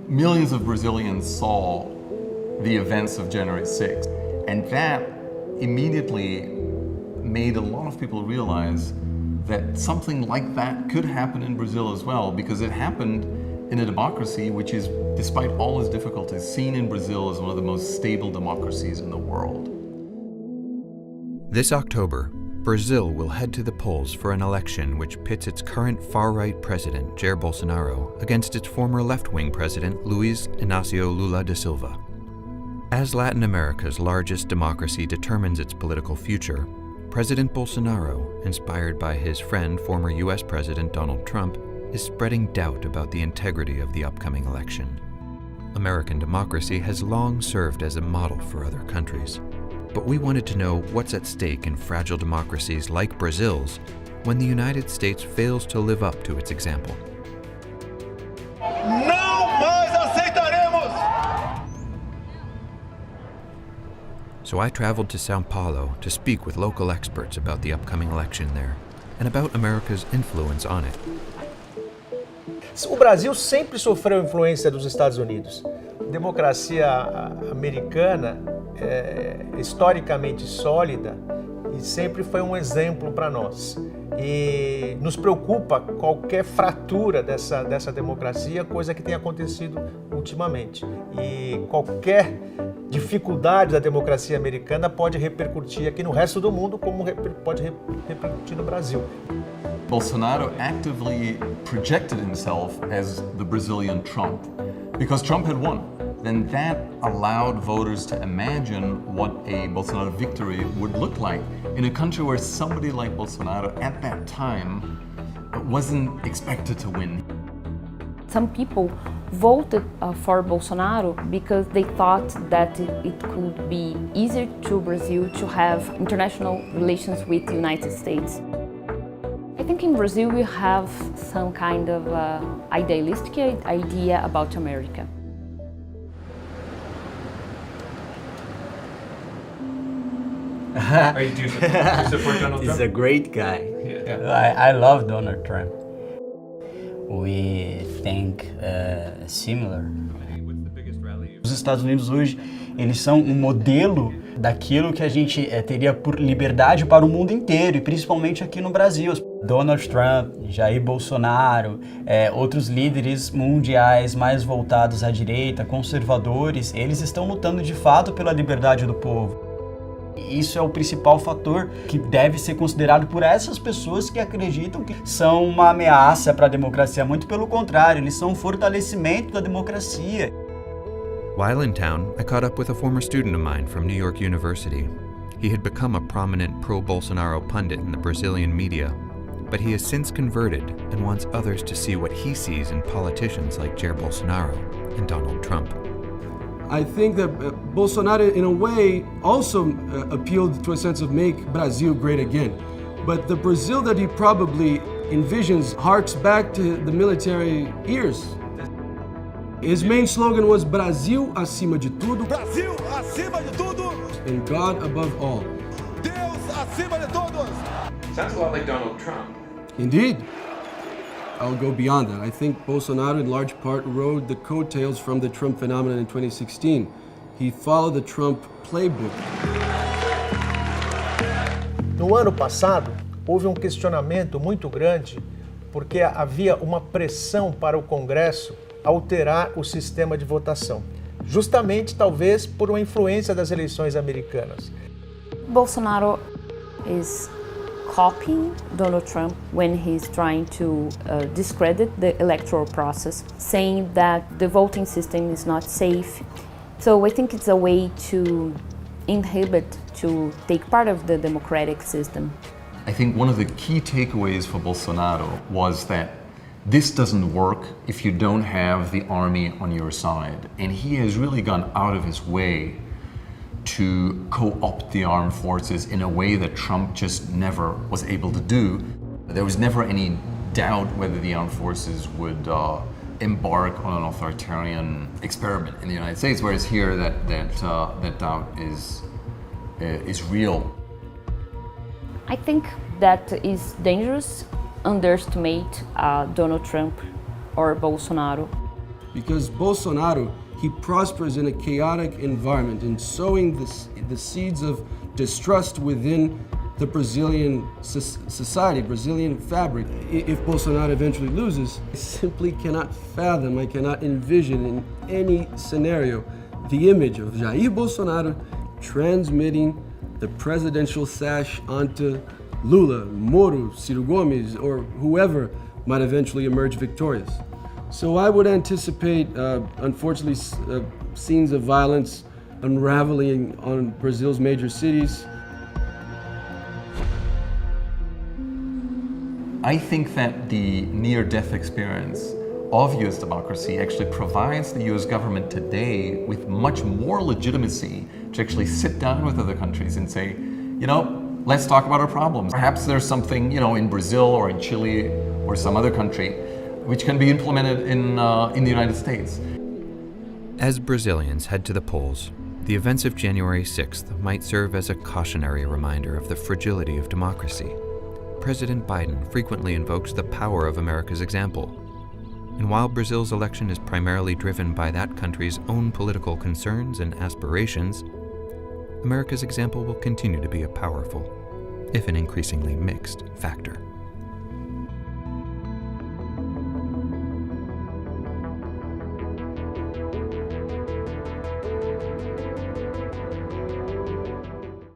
millions of Brazilians saw the events of January 6th, and that immediately made a lot of people realize that something like that could happen in Brazil as well, because it happened in a democracy which is, despite all its difficulties, seen in Brazil as one of the most stable democracies in the world. This October, Brazil will head to the polls for an election which pits its current far-right president, Jair Bolsonaro, against its former left-wing president, Luiz Inácio Lula da Silva. As Latin America's largest democracy determines its political future, President Bolsonaro, inspired by his friend, former US President Donald Trump, is spreading doubt about the integrity of the upcoming election. American democracy has long served as a model for other countries. But we wanted to know what's at stake in fragile democracies like Brazil's when the United States fails to live up to its example. Não mais aceitaremos! So I traveled to Sao Paulo to speak with local experts about the upcoming election there and about America's influence on it. O Brasil sempre sofreu influência dos Estados Unidos. A democracia americana é historicamente sólida e sempre foi um exemplo para nós. E nos preocupa qualquer fratura dessa democracia, coisa que tem acontecido ultimamente. E qualquer dificuldade da democracia americana pode repercutir aqui no resto do mundo, como pode repercutir no Brasil. Bolsonaro actively projected himself as the Brazilian Trump because Trump had won. Then that allowed voters to imagine what a Bolsonaro victory would look like in a country where somebody like Bolsonaro at that time wasn't expected to win. Some people voted for Bolsonaro because they thought that it could be easier to Brazil to have international relations with the United States. I think in Brazil we have some kind of idealistic idea about America. Do you support Donald Trump? He's a great guy. Yeah. I love Donald Trump. We think similar. Os Estados Unidos hoje, eles são um modelo daquilo que a gente teria por liberdade para o mundo inteiro, e principalmente aqui no Brasil. Donald Trump, Jair Bolsonaro, outros líderes mundiais mais voltados à direita, conservadores, eles estão lutando de fato pela liberdade do povo. Isso é o principal fator que deve ser considerado por essas pessoas que acreditam que são uma ameaça para a democracia. Muito pelo contrário, eles são um fortalecimento da democracia. While in town, I caught up with a former student of mine from New York University. He had become a prominent pro-Bolsonaro pundit in the Brazilian media, but he has since converted and wants others to see what he sees in politicians like Jair Bolsonaro and Donald Trump. I think that Bolsonaro, in a way, also appealed to a sense of make Brazil great again. But the Brazil that he probably envisions harks back to the military years. His main slogan was Brasil acima de tudo. Brasil acima de tudo. And God above all. Deus acima de todos. Sounds a lot like Donald Trump. Indeed. I'll go beyond that. I think Bolsonaro, in large part, rode the coattails from the Trump phenomenon in 2016. He followed the Trump playbook. No ano passado, houve um questionamento muito grande porque havia uma pressão para o Congresso alterar o sistema de votação, justamente talvez por uma influência das eleições americanas. Bolsonaro is copying Donald Trump when he's trying to discredit the electoral process, saying that the voting system is not safe. So I think it's a way to inhibit, to take part of the democratic system. I think one of the key takeaways for Bolsonaro was that this doesn't work if you don't have the army on your side. And he has really gone out of his way to co-opt the armed forces in a way that Trump just never was able to do. There was never any doubt whether the armed forces would embark on an authoritarian experiment in the United States, whereas here that doubt is real. I think that is dangerous, underestimate Donald Trump or Bolsonaro. because Bolsonaro, he prospers in a chaotic environment and sowing the seeds of distrust within the Brazilian society, Brazilian fabric. If Bolsonaro eventually loses, I simply cannot fathom, I cannot envision in any scenario the image of Jair Bolsonaro transmitting the presidential sash onto Lula, Moro, Ciro Gomes, or whoever might eventually emerge victorious. So I would anticipate, unfortunately, scenes of violence unraveling on Brazil's major cities. I think that the near-death experience of US democracy actually provides the US government today with much more legitimacy to actually sit down with other countries and say, you know, let's talk about our problems. Perhaps there's something, you know, in Brazil or in Chile or some other country which can be implemented in the United States. As Brazilians head to the polls, the events of January 6th might serve as a cautionary reminder of the fragility of democracy. President Biden frequently invokes the power of America's example. And while Brazil's election is primarily driven by that country's own political concerns and aspirations, America's example will continue to be a powerful, if an increasingly mixed, factor.